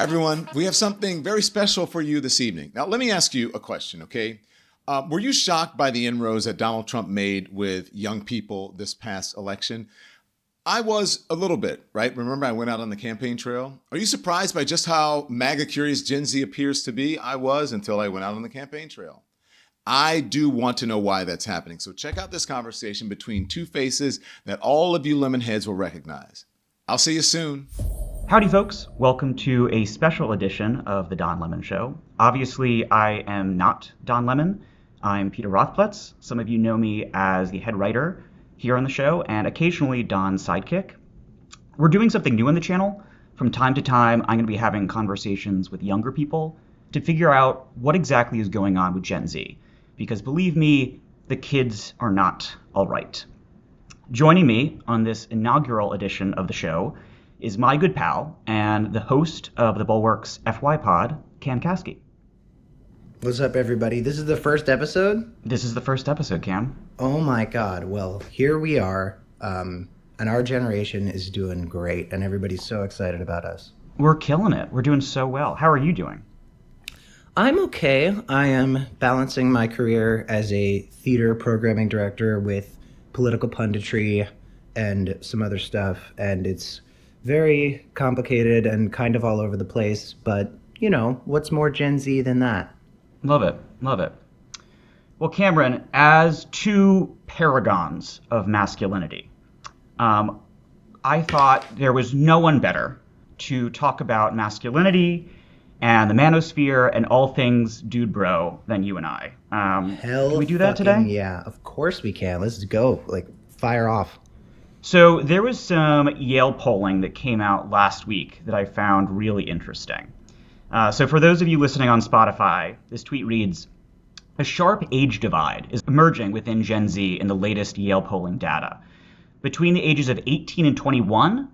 everyone. We have something very special for you this evening. Now, let me ask you a question, okay? Were you shocked by the inroads that Donald Trump made with young people this past election? I was a little bit, right? Remember, I went out on the campaign trail. Are you surprised by just how MAGA curious Gen Z appears to be? I was until I went out on the campaign trail. I do want to know why that's happening. So check out this conversation between two faces that all of you lemon heads will recognize. I'll see you soon. Howdy, folks. Welcome to a special edition of The Don Lemon Show. Obviously, I am not Don Lemon. I'm Peter Rothpletz. Some of you know me as the head writer here on the show and occasionally Don's sidekick. We're doing something new on the channel. From time to time, I'm going to be having conversations with younger people to figure out what exactly is going on with Gen Z. Because believe me, the kids are not all right. Joining me on this inaugural edition of the show is my good pal and the host of the Bulwark's FY Pod, Cam Kasky. What's up, everybody? This is the first episode? This is the first episode, Cam. Oh my God. Well, here we are. And our generation is doing great, and everybody's so excited about us. We're killing it. We're doing so well. How are you doing? I'm okay. I am balancing my career as a theater programming director with political punditry and some other stuff, and it's very complicated and kind of all over the place, but, you know, what's more Gen Z than that? Love it. Love it. Well, Cameron, as two paragons of masculinity, I thought there was no one better to talk about masculinity and the manosphere and all things dude bro than you and I. Can we do that today? Yeah, of course we can. Let's go. Like, fire off. So there was some Yale polling that came out last week that I found really interesting. So for those of you listening on Spotify, this tweet reads, "A sharp age divide is emerging within Gen Z in the latest Yale polling data. Between the ages of 18 and 21,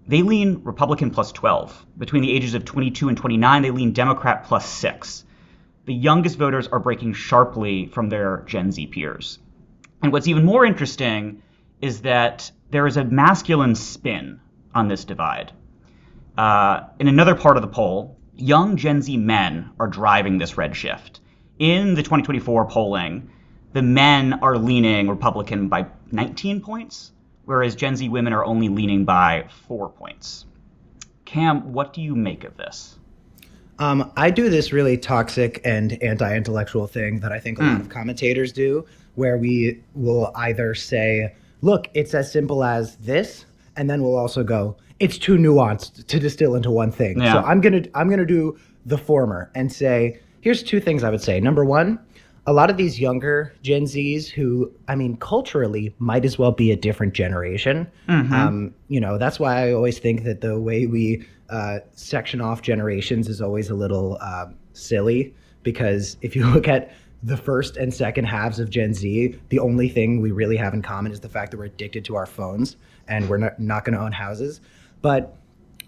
they lean Republican plus 12. Between the ages of 22 and 29, they lean Democrat plus 6. The youngest voters are breaking sharply from their Gen Z peers. And what's even more interesting is that there is a masculine spin on this divide. In another part of the poll, young Gen Z men are driving this red shift. In the 2024 polling, the men are leaning Republican by 19 points, whereas Gen Z women are only leaning by 4 points. Cam, what do you make of this? I do this really toxic and anti-intellectual thing that I think a lot of commentators do, where we will either say, look, it's as simple as this, and then we'll also go, it's too nuanced to distill into one thing. Yeah. So I'm gonna do the former and say, here's two things I would say. Number one, a lot of these younger Gen Zs who, I mean, culturally might as well be a different generation. Mm-hmm. That's why I always think that the way we section off generations is always a little silly, because if you look at the first and second halves of Gen Z, the only thing we really have in common is the fact that we're addicted to our phones and we're not going to own houses. But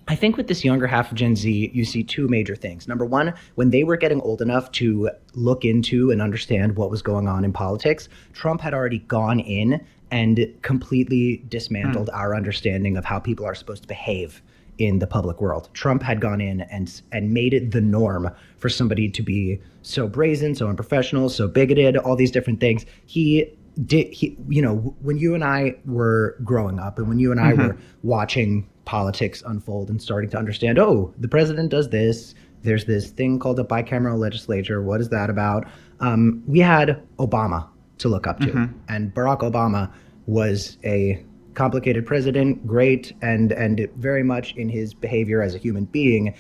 I think with this younger half of Gen Z, you see two major things. Number one, when they were getting old enough to look into and understand what was going on in politics, Trump had already gone in and completely dismantled our understanding of how people are supposed to behave in the public world. Trump had gone in and made it the norm for somebody to be so brazen, so unprofessional, so bigoted, all these different things. When you and I were growing up and when you and I were watching politics unfold and starting to understand, oh, the president does this, there's this thing called a bicameral legislature, what is that about? We had Obama to look up to, and Barack Obama was a complicated president, great, and very much in his behavior as a human being,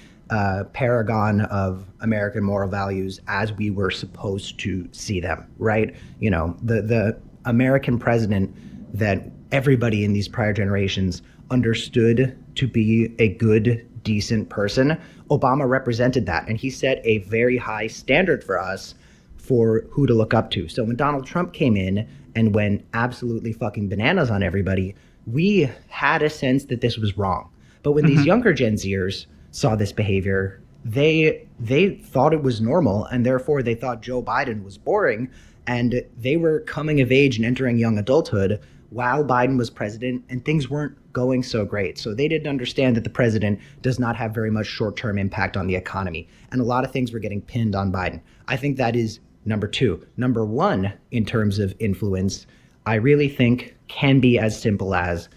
paragon of American moral values as we were supposed to see them, right? You know, the American president that everybody in these prior generations understood to be a good, decent person, Obama represented that, and he set a very high standard for us for who to look up to. So when Donald Trump came in and went absolutely fucking bananas on everybody, we had a sense that this was wrong. But when these younger Gen Zers saw this behavior, they thought it was normal, and therefore they thought Joe Biden was boring, and they were coming of age and entering young adulthood while Biden was president and things weren't going so great. So they didn't understand that the president does not have very much short-term impact on the economy. And a lot of things were getting pinned on Biden. I think that is number two. Number one, in terms of influence, I really think can be as simple as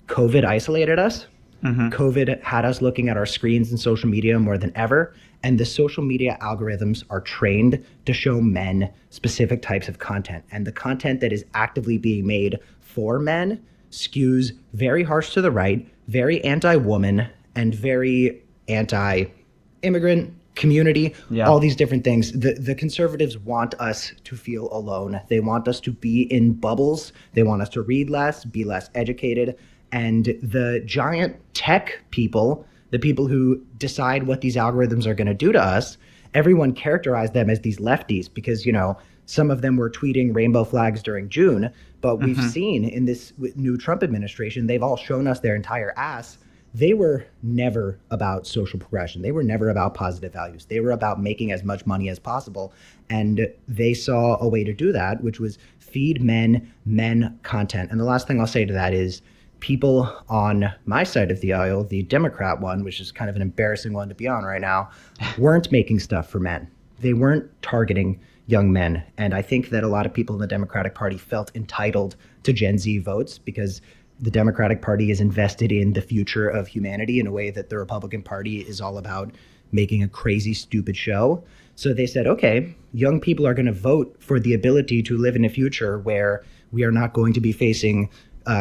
COVID isolated us. COVID had us looking at our screens and social media more than ever. And the social media algorithms are trained to show men specific types of content. And the content that is actively being made for men skews very harsh to the right, very anti-woman, and very anti-immigrant community, all these different things. The conservatives want us to feel alone. They want us to be in bubbles. They want us to read less, be less educated. And the giant tech people, the people who decide what these algorithms are going to do to us, everyone characterized them as these lefties because, you know, some of them were tweeting rainbow flags during June. But we've seen in this new Trump administration, they've all shown us their entire ass. They were never about social progression. They were never about positive values. They were about making as much money as possible. And they saw a way to do that, which was feed men content. And the last thing I'll say to that is people on my side of the aisle, the Democrat one, which is kind of an embarrassing one to be on right now, weren't making stuff for men. They weren't targeting young men. And I think that a lot of people in the Democratic Party felt entitled to Gen Z votes because the Democratic Party is invested in the future of humanity in a way that the Republican Party is all about making a crazy, stupid show. So they said, okay, young people are going to vote for the ability to live in a future where we are not going to be facing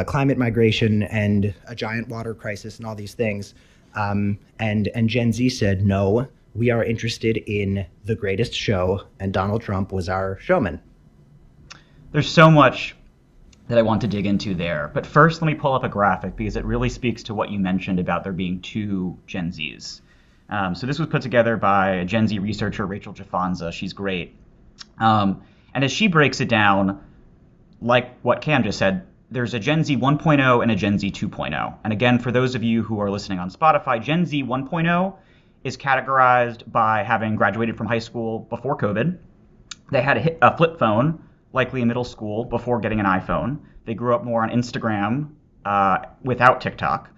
climate migration and a giant water crisis and all these things. And Gen Z said, no, we are interested in the greatest show, and Donald Trump was our showman. There's so much that I want to dig into there. But first, let me pull up a graphic because it really speaks to what you mentioned about there being two Gen Zs. So this was put together by a Gen Z researcher, Rachel Jafanza. She's great. And as she breaks it down, like what Cam just said, there's a Gen Z 1.0 and a Gen Z 2.0. And again, for those of you who are listening on Spotify, Gen Z 1.0 is categorized by having graduated from high school before COVID. They had a flip phone, likely in middle school, before getting an iPhone. They grew up more on Instagram without TikTok.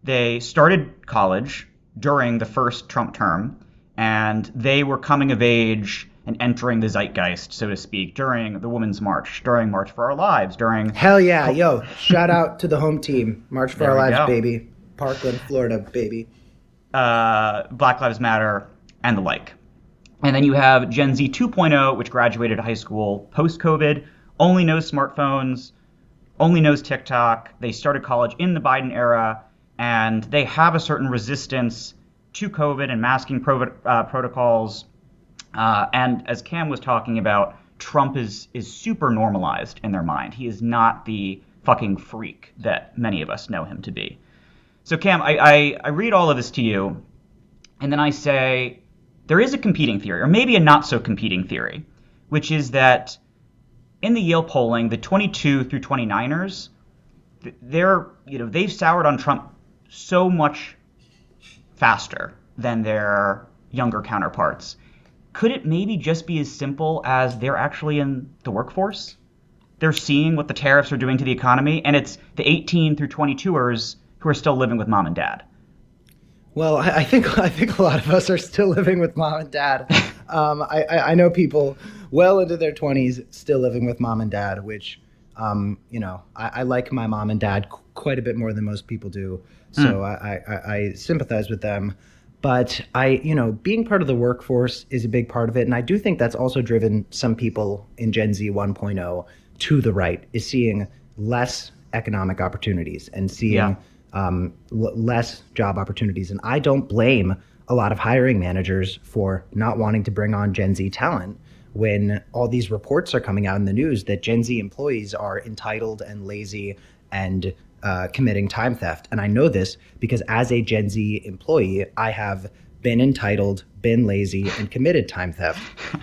They started college during the first Trump term, and they were coming of age and entering the zeitgeist, so to speak, during the Women's March, during March for Our Lives, during... Hell yeah, yo, shout out to the home team. March for Our Lives, baby. Parkland, Florida, baby. Black Lives Matter, and the like. And then you have Gen Z 2.0, which graduated high school post-COVID, only knows smartphones, only knows TikTok. They started college in the Biden era, and they have a certain resistance to COVID and masking protocols. And as Cam was talking about, Trump is super normalized in their mind. He is not the fucking freak that many of us know him to be. So Cam, I read all of this to you, and then I say there is a competing theory, or maybe a not so competing theory, which is that in the Yale polling, the 22 through 29ers, they've soured on Trump so much faster than their younger counterparts. Could it maybe just be as simple as they're actually in the workforce? They're seeing what the tariffs are doing to the economy, and it's the 18 through 22ers who are still living with mom and dad. Well, I think a lot of us are still living with mom and dad. I know people well into their 20s still living with mom and dad, which, I like my mom and dad quite a bit more than most people do. So I sympathize with them. But being part of the workforce is a big part of it. And I do think that's also driven some people in Gen Z 1.0 to the right, is seeing less economic opportunities and seeing less job opportunities. And I don't blame a lot of hiring managers for not wanting to bring on Gen Z talent when all these reports are coming out in the news that Gen Z employees are entitled and lazy and committing time theft. And I know this because as a Gen Z employee, I have been entitled, been lazy, and committed time theft.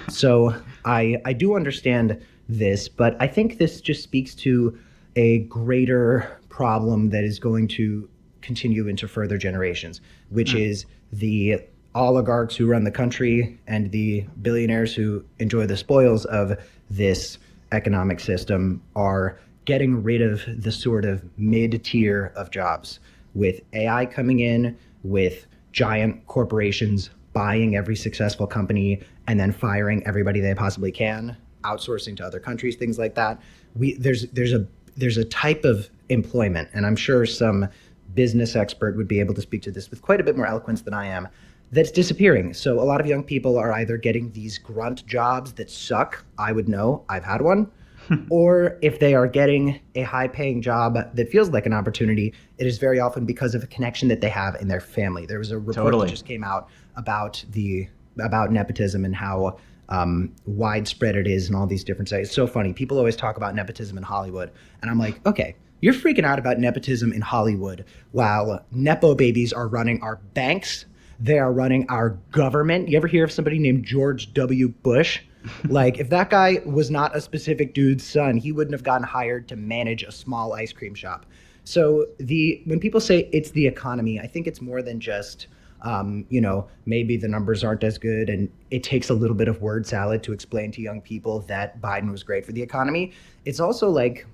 So I do understand this, but I think this just speaks to a greater problem that is going to continue into further generations, which is the oligarchs who run the country and the billionaires who enjoy the spoils of this economic system are getting rid of the sort of mid-tier of jobs with AI coming in, with giant corporations buying every successful company and then firing everybody they possibly can, outsourcing to other countries, things like that. There's a type of employment, and I'm sure some business expert would be able to speak to this with quite a bit more eloquence than I am, that's disappearing. So a lot of young people are either getting these grunt jobs that suck, I would know, I've had one, or if they are getting a high-paying job that feels like an opportunity, it is very often because of a connection that they have in their family. There was a report that just came out about nepotism and how widespread it is in all these different sites. It's so funny. People always talk about nepotism in Hollywood, and I'm like, okay, you're freaking out about nepotism in Hollywood while Nepo babies are running our banks. They are running our government. You ever hear of somebody named George W. Bush? Like, if that guy was not a specific dude's son, he wouldn't have gotten hired to manage a small ice cream shop. So when people say it's the economy, I think it's more than just, maybe the numbers aren't as good and it takes a little bit of word salad to explain to young people that Biden was great for the economy. It's also like,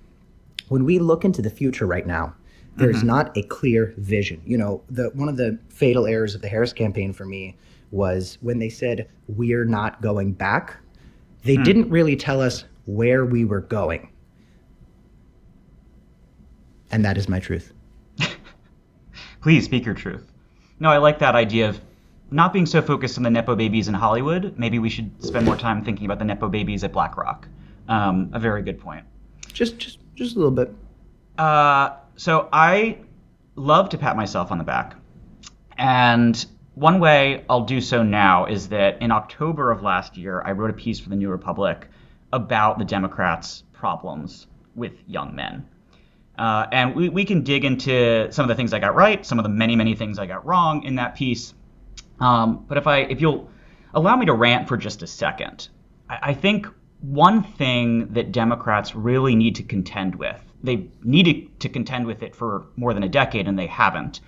when we look into the future right now, there's not a clear vision. One of the fatal errors of the Harris campaign for me was when they said, we're not going back. They didn't really tell us where we were going. And that is my truth. Please speak your truth. No, I like that idea of not being so focused on the Nepo babies in Hollywood. Maybe we should spend more time thinking about the Nepo babies at BlackRock. A very good point. Just a little bit. So I love to pat myself on the back. And one way I'll do so now is that in October of last year, I wrote a piece for the New Republic about the Democrats' problems with young men. And we can dig into some of the things I got right, some of the many, many things I got wrong in that piece. But if you'll allow me to rant for just a second, I think one thing that Democrats really need to contend with, they've needed to contend with it for more than a decade and they haven't,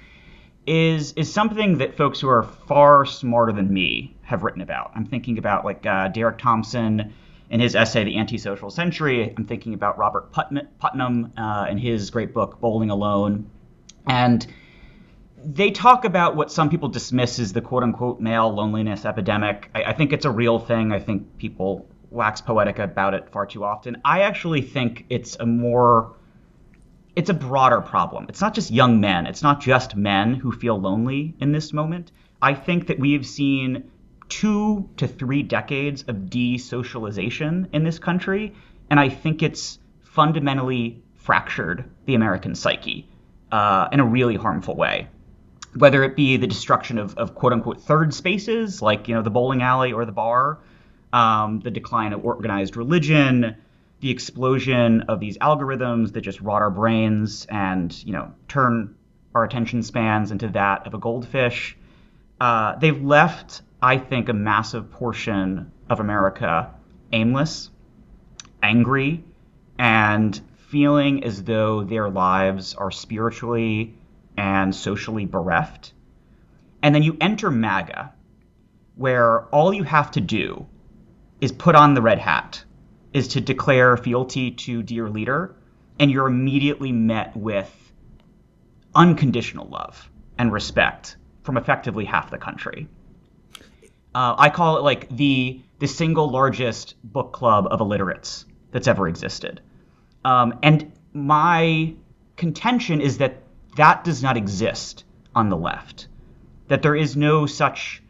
is something that folks who are far smarter than me have written about. I'm thinking about Derek Thompson in his essay, The Antisocial Century. I'm thinking about Robert Putnam in his great book, Bowling Alone. And they talk about what some people dismiss as the quote-unquote male loneliness epidemic. I think it's a real thing. I think people wax poetic about it far too often. I actually think it's a broader problem. It's not just young men. It's not just men who feel lonely in this moment. I think that we've seen 2 to 3 decades of desocialization in this country, and I think it's fundamentally fractured the American psyche in a really harmful way. Whether it be the destruction of quote-unquote third spaces, like the bowling alley or the bar, the decline of organized religion, the explosion of these algorithms that just rot our brains and turn our attention spans into that of a goldfish. They've left, I think, a massive portion of America aimless, angry, and feeling as though their lives are spiritually and socially bereft. And then you enter MAGA, where all you have to do is put on the red hat, is to declare fealty to dear leader, and you're immediately met with unconditional love and respect from effectively half the country. I call it like the single largest book club of illiterates that's ever existed. And my contention is that does not exist on the left, that there is no such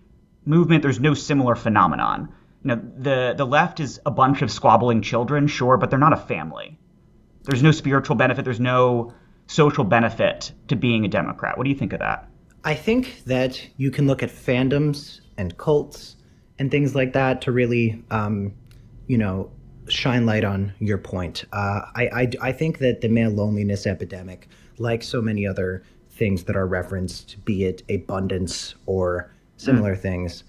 movement, there's no similar phenomenon. The left is a bunch of squabbling children, sure, but they're not a family. There's no spiritual benefit, there's no social benefit to being a Democrat. What do you think of that? I think that you can look at fandoms and cults and things like that to really, shine light on your point. I think that the male loneliness epidemic, like so many other things that are referenced, be it abundance or similar things,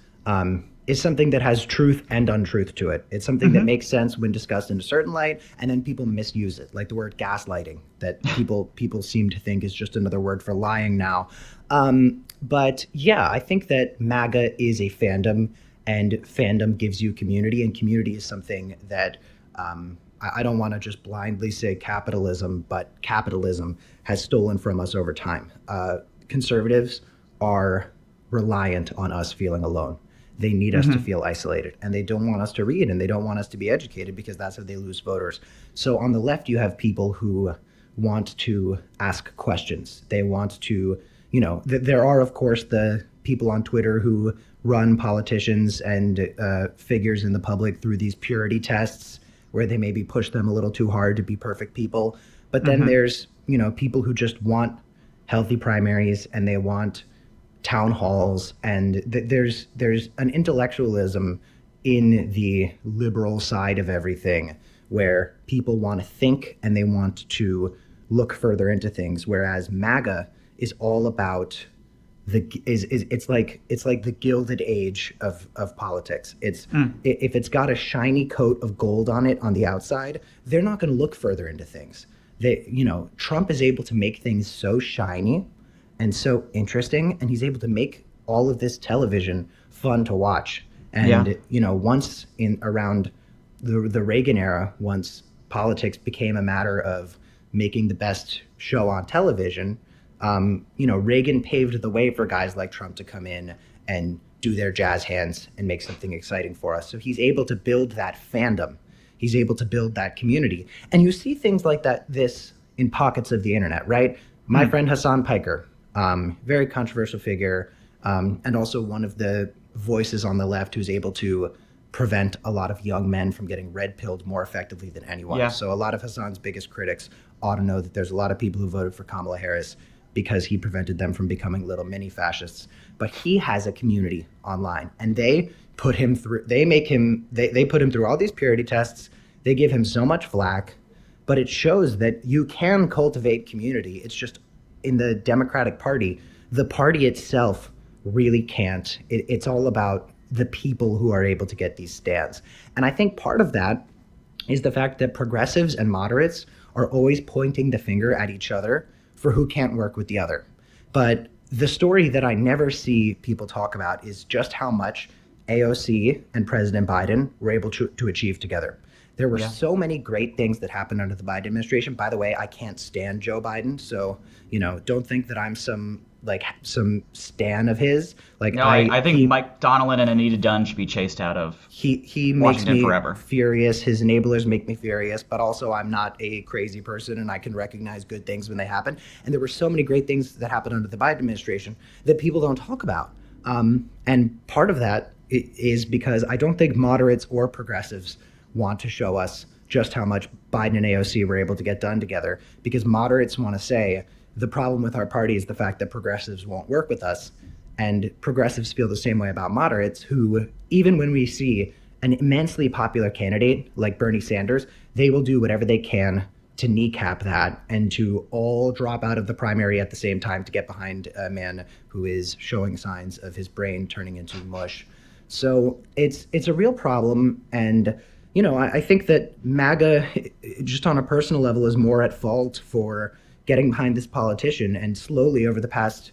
is something that has truth and untruth to it. It's something that makes sense when discussed in a certain light, and then people misuse it, like the word gaslighting, that people seem to think is just another word for lying now. But yeah, I think that MAGA is a fandom, and fandom gives you community, and community is something that I don't want to just blindly say capitalism, but capitalism has stolen from us over time. Conservatives are reliant on us feeling alone. They need us to feel isolated, and they don't want us to read, and they don't want us to be educated, because that's how they lose voters. So on the left, you have people who want to ask questions. They want to, there are, of course, the people on Twitter who run politicians and figures in the public through these purity tests where they maybe push them a little too hard to be perfect people. But then there's, people who just want healthy primaries, and they want town halls, and there's an intellectualism in the liberal side of everything where people want to think and they want to look further into things, whereas MAGA is all about it's like the Gilded Age of politics. It's if it's got a shiny coat of gold on it on the outside, they're not going to look further into things. Trump is able to make things so shiny and so interesting, and he's able to make all of this television fun to watch. And once around the Reagan era, once politics became a matter of making the best show on television, Reagan paved the way for guys like Trump to come in and do their jazz hands and make something exciting for us. So he's able to build that fandom. He's able to build that community. And you see things like this in pockets of the internet, right? My friend Hassan Piker, very controversial figure, and also one of the voices on the left who's able to prevent a lot of young men from getting red-pilled more effectively than anyone. Yeah. So a lot of Hassan's biggest critics ought to know that there's a lot of people who voted for Kamala Harris because he prevented them from becoming little mini fascists. But he has a community online, and they put him through, they put him through all these purity tests. They give him so much flack, but it shows that you can cultivate community. It's just in the Democratic Party, the party itself really can't. It's all about the people who are able to get these stands. And I think part of that is the fact that progressives and moderates are always pointing the finger at each other for who can't work with the other. But the story that I never see people talk about is just how much AOC and President Biden were able to achieve together. There were so many great things that happened under the Biden administration. By the way, I can't stand Joe Biden, so don't think that I'm some stan of his. I think Mike Donnellan and Anita Dunn should be chased out of he makes me forever furious. His enablers make me furious, but also I'm not a crazy person, and I can recognize good things when they happen. And there were so many great things that happened under the Biden administration that people don't talk about. And part of that is because I don't think moderates or progressives want to show us just how much Biden and AOC were able to get done together, because moderates want to say the problem with our party is the fact that progressives won't work with us, and progressives feel the same way about moderates, who, even when we see an immensely popular candidate like Bernie Sanders, they will do whatever they can to kneecap that and to all drop out of the primary at the same time to get behind a man who is showing signs of his brain turning into mush. So it's a real problem, and I think that MAGA, just on a personal level, is more at fault for getting behind this politician. And slowly over the past,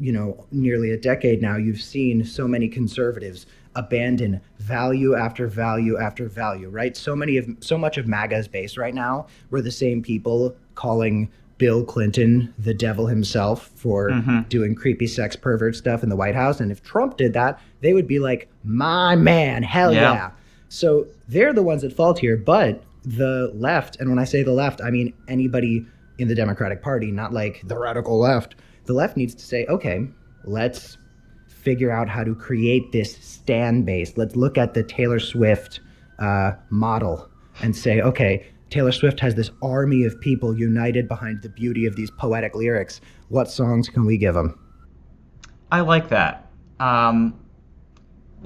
nearly a decade now, you've seen so many conservatives abandon value after value after value, right? So much of MAGA's base right now were the same people calling Bill Clinton the devil himself for doing creepy sex pervert stuff in the White House. And if Trump did that, they would be like, my man, hell yeah. So they're the ones at fault here, but the left, and when I say the left, I mean anybody in the Democratic Party, not like the radical left. The left needs to say, okay, let's figure out how to create this stan base. Let's look at the Taylor Swift model and say, okay, Taylor Swift has this army of people united behind the beauty of these poetic lyrics. What songs can we give them? I like that.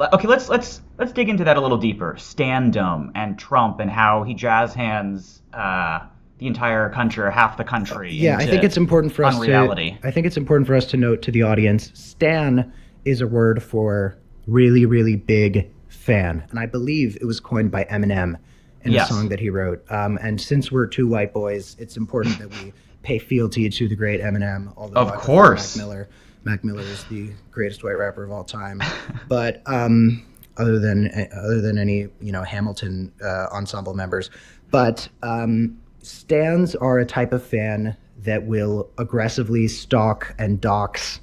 Okay, let's dig into that a little deeper. Standom and Trump and how he jazz hands the entire country or half the country. Yeah, I think it's important for us unreality. I think it's important for us to note to the audience, stan is a word for really, really big fan, and I believe it was coined by Eminem in a song that he wrote. And since we're two white boys, it's important that we pay fealty to the great Eminem. Although of course, Mac Miller is the greatest white rapper of all time. But other than any Hamilton ensemble members. But stans are a type of fan that will aggressively stalk and dox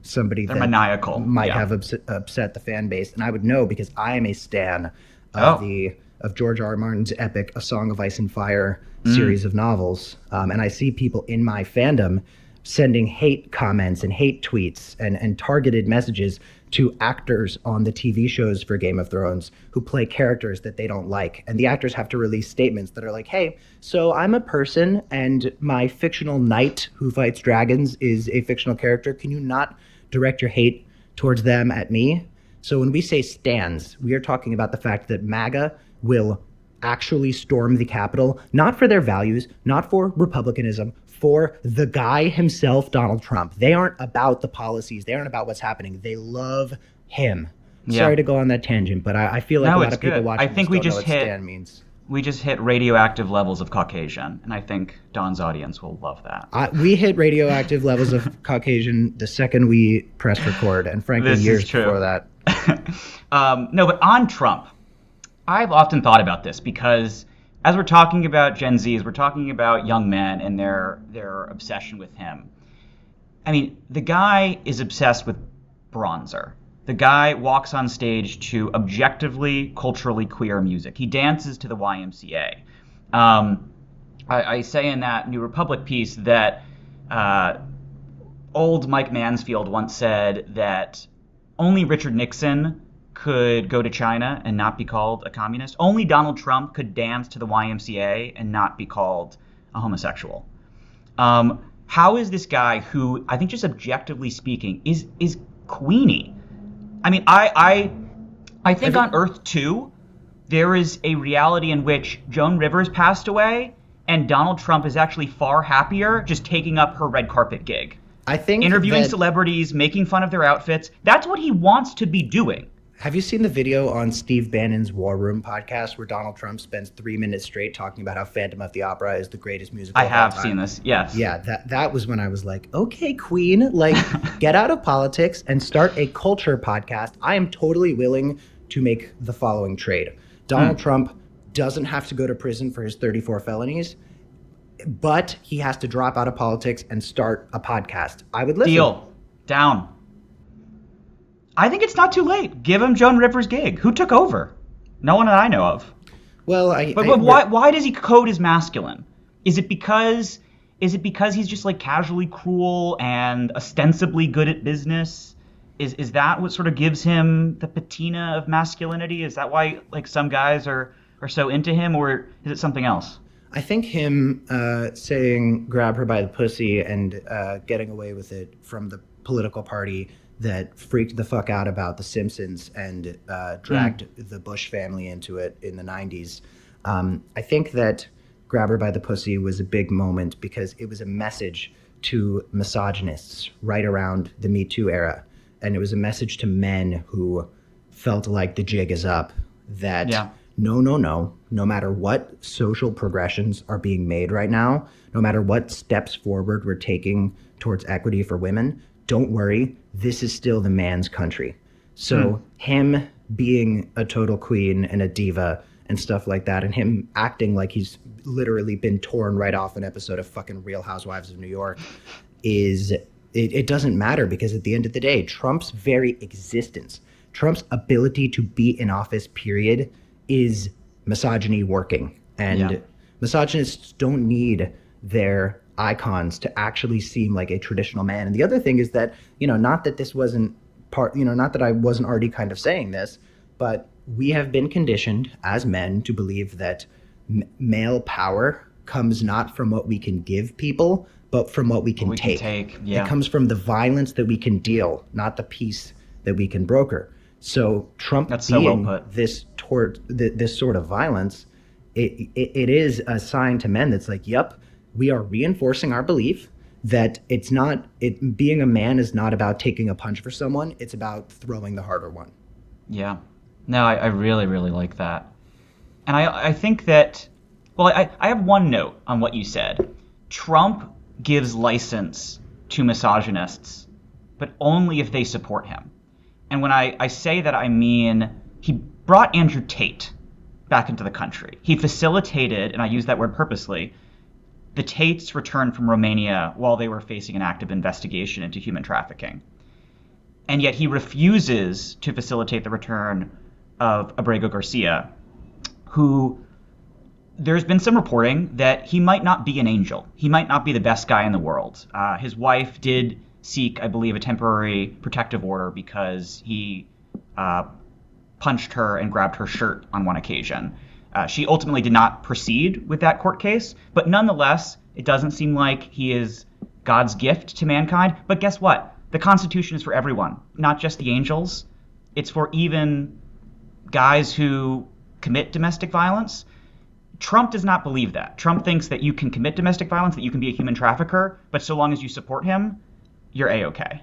somebody They're that maniacal. might have upset the fan base. And I would know because I am a stan of George R. R. Martin's epic A Song of Ice and Fire series of novels. And I see people in my fandom sending hate comments and hate tweets and targeted messages to actors on the TV shows for Game of Thrones who play characters that they don't like. And the actors have to release statements that are like, hey, so I'm a person and my fictional knight who fights dragons is a fictional character. Can you not direct your hate towards them at me? So when we say stans, we are talking about the fact that MAGA will actually storm the Capitol, not for their values, not for republicanism, for the guy himself, Donald Trump. They aren't about the policies. They aren't about what's happening. They love him. Yeah. Sorry to go on that tangent, but I feel like a lot of people good. watching I think this don't know what stan means. We just hit radioactive levels of Caucasian, and I think Don's audience will love that. We hit radioactive levels of Caucasian the second we pressed record, and frankly, years before that. No, but on Trump, I've often thought about this because as we're talking about Gen Z, as we're talking about young men and their obsession with him, I mean, the guy is obsessed with bronzer. The guy walks on stage to objectively, culturally queer music. He dances to the YMCA. I say in that New Republic piece that old Mike Mansfield once said that only Richard Nixon could go to China and not be called a communist. Only Donald Trump could dance to the YMCA and not be called a homosexual. How is this guy who, I think just objectively speaking, is Queenie? I mean, I think on Earth 2, there is a reality in which Joan Rivers passed away and Donald Trump is actually far happier just taking up her red carpet gig. I think interviewing celebrities, making fun of their outfits. That's what he wants to be doing. Have you seen the video on Steve Bannon's War Room podcast where Donald Trump spends 3 minutes straight talking about how Phantom of the Opera is the greatest musical of all time? I have seen this, yes. Yeah, that was when I was like, okay, Queen, like, get out of politics and start a culture podcast. I am totally willing to make the following trade. Donald Trump doesn't have to go to prison for his 34 felonies, but he has to drop out of politics and start a podcast. I would listen. Deal. Down. I think it's not too late. Give him Joan Rivers' gig. Who took over? No one that I know of. Well, But why does he code as masculine? Is it because he's just like casually cruel and ostensibly good at business? Is that what sort of gives him the patina of masculinity? Is that why like some guys are so into him, or is it something else? I think him saying grab her by the pussy and getting away with it from the political party that freaked the fuck out about The Simpsons and dragged the Bush family into it in the 90s. I think that grab her by the pussy was a big moment because it was a message to misogynists right around the Me Too era. And it was a message to men who felt like the jig is up, that no matter what social progressions are being made right now, no matter what steps forward we're taking towards equity for women, don't worry, this is still the man's country. So him being a total queen and a diva and stuff like that, and him acting like he's literally been torn right off an episode of fucking Real Housewives of New York it doesn't matter, because at the end of the day, Trump's very existence, Trump's ability to be in office, period, is misogyny working. And misogynists don't need their icons to actually seem like a traditional man. And the other thing is that, not that this wasn't not that I wasn't already kind of saying this, but we have been conditioned as men to believe that male power comes not from what we can give people, but from what we can take. It comes from the violence that we can deal, not the peace that we can broker. So Trump being this sort of violence, it is a sign to men that's like, yep, we are reinforcing our belief that being a man is not about taking a punch for someone. It's about throwing the harder one. Yeah. No, I really, really like that. And I think that, well, I have one note on what you said. Trump gives license to misogynists, but only if they support him. And when I say that, I mean he brought Andrew Tate back into the country. He facilitated, and I use that word purposely, the Tates' return from Romania while they were facing an active investigation into human trafficking. And yet he refuses to facilitate the return of Abrego Garcia, who there's been some reporting that he might not be an angel. He might not be the best guy in the world. His wife did seek, I believe, a temporary protective order because he punched her and grabbed her shirt on one occasion. She ultimately did not proceed with that court case, but nonetheless, it doesn't seem like he is God's gift to mankind. But guess what? The Constitution is for everyone, not just the angels. It's for even guys who commit domestic violence. Trump does not believe that. Trump thinks that you can commit domestic violence, that you can be a human trafficker, but so long as you support him, you're A-okay.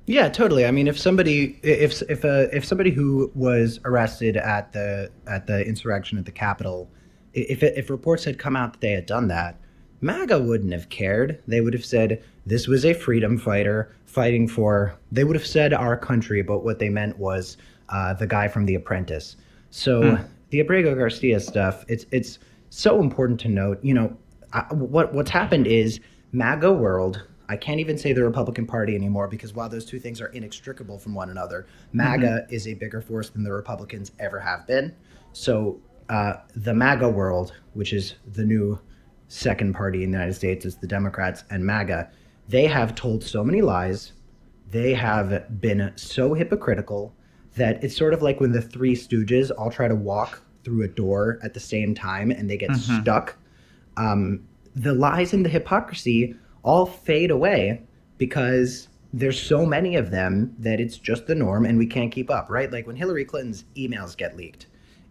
Yeah, totally. I mean, if somebody who was arrested at the insurrection at the Capitol, if reports had come out that they had done that, MAGA wouldn't have cared. They would have said this was a freedom fighter fighting for. They would have said our country, but what they meant was the guy from The Apprentice. So the Abrego Garcia stuff, it's so important to note. You know, what's happened is MAGA world. I can't even say the Republican Party anymore because while those two things are inextricable from one another, MAGA is a bigger force than the Republicans ever have been. So the MAGA world, which is the new second party in the United States, is the Democrats and MAGA. They have told so many lies. They have been so hypocritical that it's sort of like when the Three Stooges all try to walk through a door at the same time and they get stuck. The lies and the hypocrisy all fade away because there's so many of them that it's just the norm and we can't keep up, right? Like when Hillary Clinton's emails get leaked,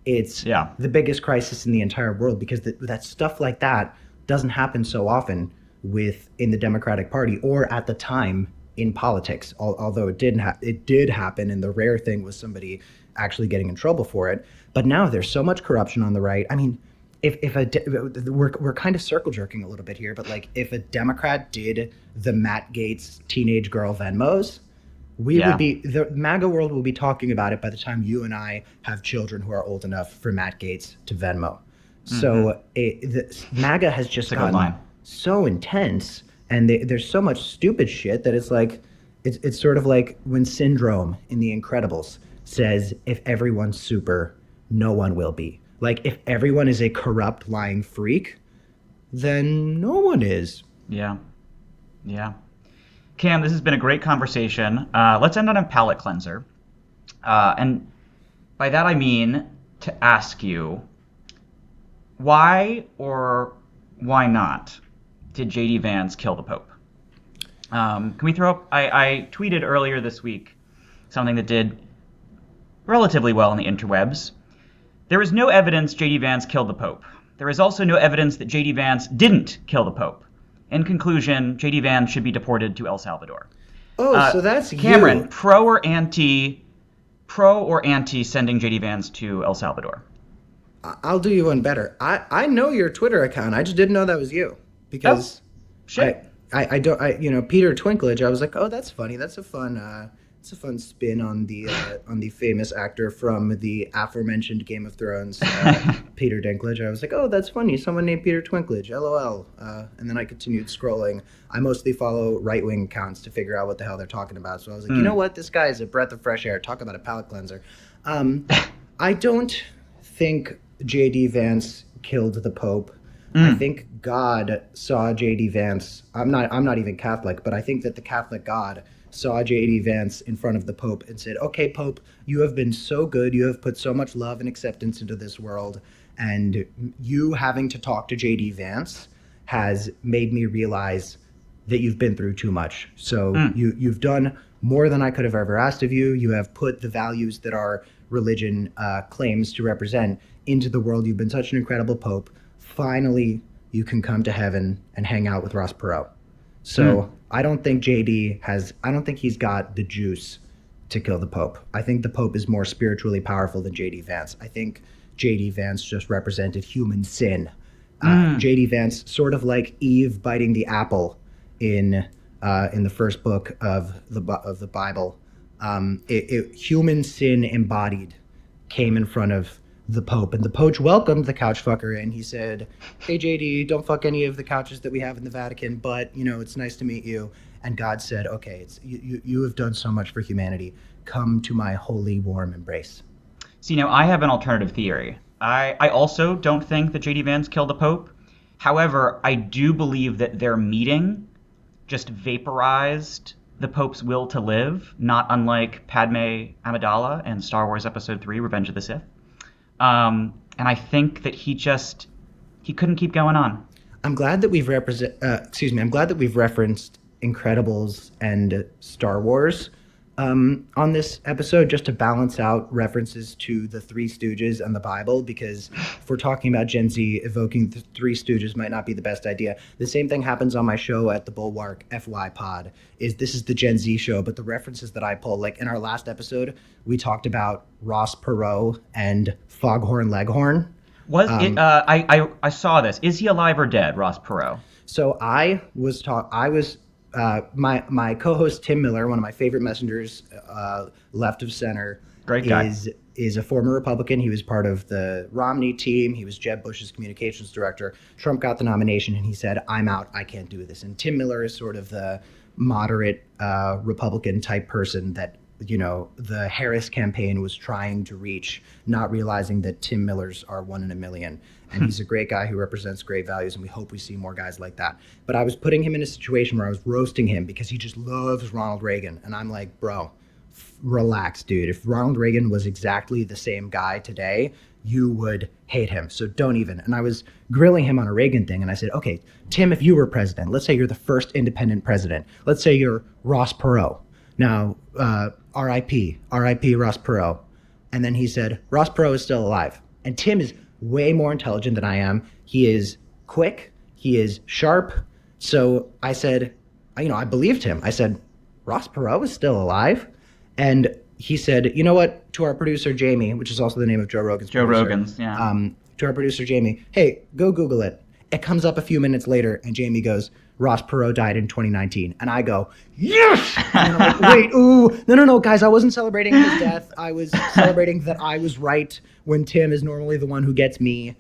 it's the biggest crisis in the entire world because that stuff like that doesn't happen so often in the Democratic Party or at the time in politics, although it did happen, and the rare thing was somebody actually getting in trouble for it. But now there's so much corruption on the right. I mean, we're kind of circle jerking a little bit here, but like if a Democrat did the Matt Gaetz teenage girl Venmos, the MAGA world will be talking about it by the time you and I have children who are old enough for Matt Gaetz to Venmo. So MAGA has just gotten so intense, and there's so much stupid shit that it's like it's sort of like when Syndrome in The Incredibles says, "If everyone's super, no one will be." Like, if everyone is a corrupt, lying freak, then no one is. Yeah. Cam, this has been a great conversation. Let's end on a palate cleanser. And by that I mean to ask you, why or why not did J.D. Vance kill the Pope? Can we throw up... I tweeted earlier this week something that did relatively well on the interwebs. There is no evidence J.D. Vance killed the Pope. There is also no evidence that J.D. Vance didn't kill the Pope. In conclusion, J.D. Vance should be deported to El Salvador. So that's Cameron, you. pro or anti sending J.D. Vance to El Salvador? I'll do you one better. I know your Twitter account. I just didn't know that was you because shit. I don't Peter Twinklage. I was like, oh, that's funny. That's a fun spin on the famous actor from the aforementioned Game of Thrones, Peter Dinklage. I was like, oh, that's funny. Someone named Peter Twinklage, LOL. And then I continued scrolling. I mostly follow right-wing accounts to figure out what the hell they're talking about. So I was like, you know what? This guy is a breath of fresh air. Talk about a palate cleanser. I don't think J.D. Vance killed the Pope. I think God saw J.D. Vance. I'm not even Catholic, but I think that the Catholic God saw J.D. Vance in front of the Pope and said, okay, Pope, you have been so good. You have put so much love and acceptance into this world. And you having to talk to J.D. Vance has made me realize that you've been through too much. So you've done more than I could have ever asked of you. You have put the values that our religion claims to represent into the world. You've been such an incredible Pope. Finally, you can come to heaven and hang out with Ross Perot. So I don't think I don't think he's got the juice to kill the Pope. I think the Pope is more spiritually powerful than J.D. Vance. I think J.D. Vance just represented human sin. J.D. Vance, sort of like Eve biting the apple in the first book of the Bible. Human sin embodied came in front of the Pope, and the Pope welcomed the couch fucker, and he said, "Hey JD, don't fuck any of the couches that we have in the Vatican, but it's nice to meet you." And God said, "Okay, you have done so much for humanity. Come to my holy warm embrace." So, I have an alternative theory. I also don't think that JD Vance killed the Pope. However, I do believe that their meeting just vaporized the Pope's will to live, not unlike Padme Amidala in Star Wars Episode 3, Revenge of the Sith. And I think that he couldn't keep going on. I'm glad that we've referenced Incredibles and Star Wars on this episode, just to balance out references to the Three Stooges and the Bible, because if we're talking about Gen Z, evoking the Three Stooges might not be the best idea. The same thing happens on my show at the Bulwark FY Pod. This is the Gen Z show, but the references that I pull, like in our last episode, we talked about Ross Perot and Foghorn Leghorn. I saw this. Is he alive or dead, Ross Perot? So my co-host Tim Miller, one of my favorite messengers, left of center, great guy, is a former Republican. He was part of the Romney team. He was Jeb Bush's communications director. Trump got the nomination, and he said, "I'm out. I can't do this." And Tim Miller is sort of the moderate Republican type person that the Harris campaign was trying to reach, not realizing that Tim Millers are 1 in a million. And he's a great guy who represents great values, and we hope we see more guys like that. But I was putting him in a situation where I was roasting him because he just loves Ronald Reagan. And I'm like, bro, relax, dude. If Ronald Reagan was exactly the same guy today, you would hate him. So don't even. And I was grilling him on a Reagan thing, and I said, okay, Tim, if you were president, let's say you're the first independent president. Let's say you're Ross Perot. Now, R.I.P. Ross Perot. And then he said, Ross Perot is still alive. And Tim is way more intelligent than I am. He is quick. He is sharp. So I said, I believed him. I said, Ross Perot is still alive? And he said, you know what? To our producer, Jamie, which is also the name of Joe Rogan's producer. Joe Rogan's, yeah. To our producer, Jamie, hey, go Google it. It comes up a few minutes later, and Jamie goes, Ross Perot died in 2019. And I go, yes! And I'm like, wait, no, guys, I wasn't celebrating his death. I was celebrating that I was right when Tim is normally the one who gets me.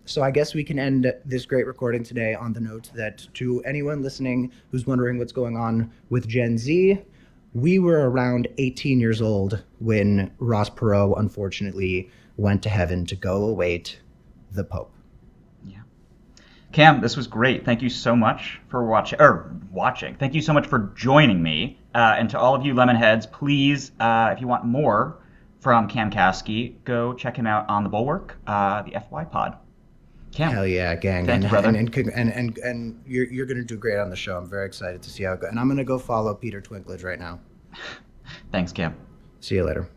So I guess we can end this great recording today on the note that to anyone listening who's wondering what's going on with Gen Z, we were around 18 years old when Ross Perot, unfortunately, went to heaven to go await the Pope. Cam, this was great. Thank you so much for watching. Thank you so much for joining me. And to all of you Lemonheads, please, if you want more from Cam Kasky, go check him out on the Bulwark, the FY Pod. Cam. Hell yeah, gang. Thank you, brother. And you're going to do great on the show. I'm very excited to see how it goes. And I'm going to go follow Peter Twinklage right now. Thanks, Cam. See you later.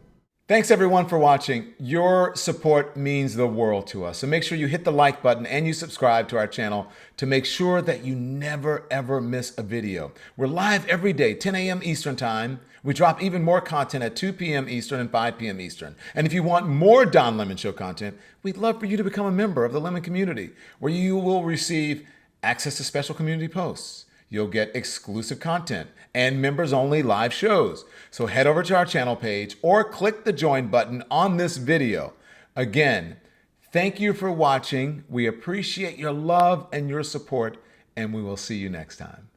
Thanks everyone for watching. Your support means the world to us. So make sure you hit the like button and you subscribe to our channel to make sure that you never ever miss a video. We're live every day, 10 a.m. Eastern time. We drop even more content at 2 p.m. Eastern and 5 p.m. Eastern. And if you want more Don Lemon Show content, we'd love for you to become a member of the Lemon community, where you will receive access to special community posts. You'll get exclusive content and members-only live shows. So head over to our channel page or click the join button on this video. Again, thank you for watching. We appreciate your love and your support, and we will see you next time.